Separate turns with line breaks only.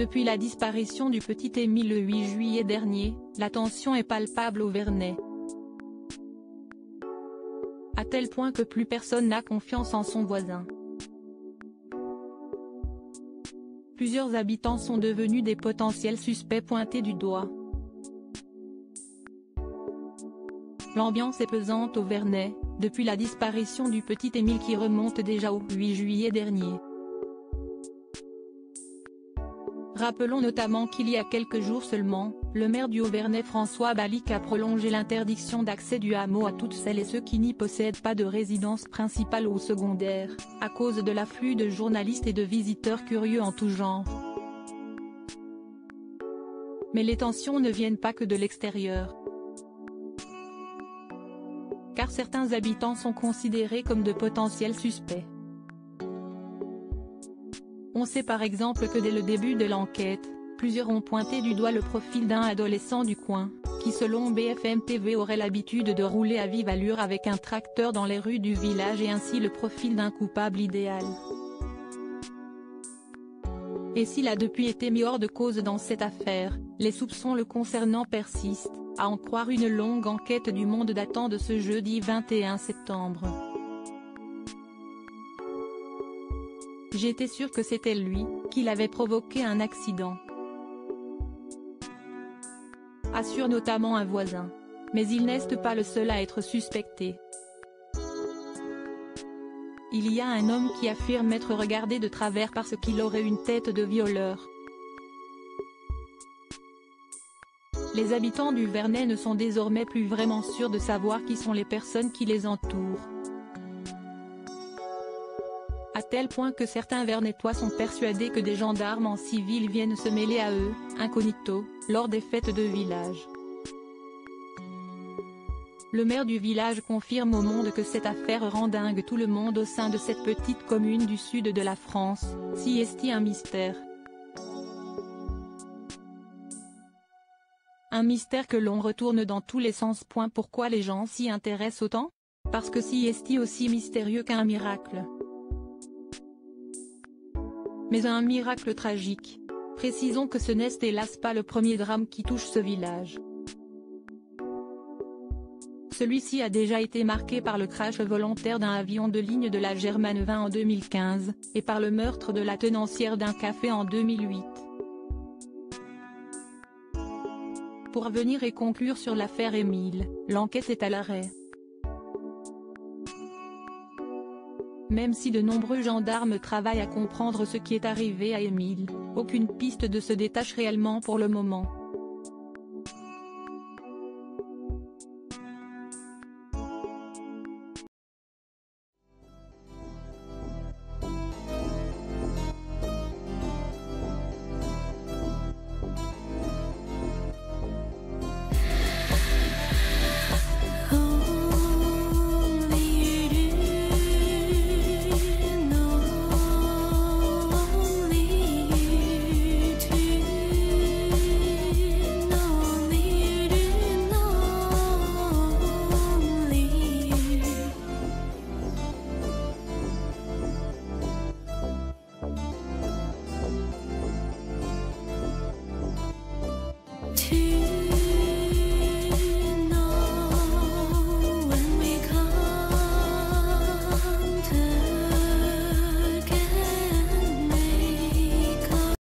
Depuis la disparition du petit Émile le 8 juillet dernier, la tension est palpable au Verney. À tel point que plus personne n'a confiance en son voisin. Plusieurs habitants sont devenus des potentiels suspects pointés du doigt. L'ambiance est pesante au Verney, depuis la disparition du petit Émile qui remonte déjà au 8 juillet dernier. Rappelons notamment qu'il y a quelques jours seulement, le maire du Haut-Verney François Balic a prolongé l'interdiction d'accès du hameau à toutes celles et ceux qui n'y possèdent pas de résidence principale ou secondaire, à cause de l'afflux de journalistes et de visiteurs curieux en tout genre. Mais les tensions ne viennent pas que de l'extérieur. Car certains habitants sont considérés comme de potentiels suspects. On sait par exemple que dès le début de l'enquête, plusieurs ont pointé du doigt le profil d'un adolescent du coin, qui selon BFM TV aurait l'habitude de rouler à vive allure avec un tracteur dans les rues du village et ainsi le profil d'un coupable idéal. Et s'il a depuis été mis hors de cause dans cette affaire, les soupçons le concernant persistent, à en croire une longue enquête du Monde datant de ce jeudi 21 septembre. J'étais sûr que c'était lui, qu'il avait provoqué un accident. Assure notamment un voisin. Mais il n'est pas le seul à être suspecté. Il y a un homme qui affirme être regardé de travers parce qu'il aurait une tête de violeur. Les habitants du Verney ne sont désormais plus vraiment sûrs de savoir qui sont les personnes qui les entourent. À tel point que certains Vernetois sont persuadés que des gendarmes en civil viennent se mêler à eux, incognito, lors des fêtes de village. Le maire du village confirme au Monde que cette affaire rend dingue tout le monde au sein de cette petite commune du sud de la France, si est-il un mystère. Un mystère que l'on retourne dans tous les sens. Pourquoi les gens s'y intéressent autant? Parce que si est-il aussi mystérieux qu'un miracle. Mais un miracle tragique. Précisons que ce n'est hélas pas le premier drame qui touche ce village. Celui-ci a déjà été marqué par le crash volontaire d'un avion de ligne de la Germane 20 en 2015, et par le meurtre de la tenancière d'un café en 2008. Pour venir et conclure sur l'affaire Émile, l'enquête est à l'arrêt. Même si de nombreux gendarmes travaillent à comprendre ce qui est arrivé à Émile, aucune piste ne se détache réellement pour le moment.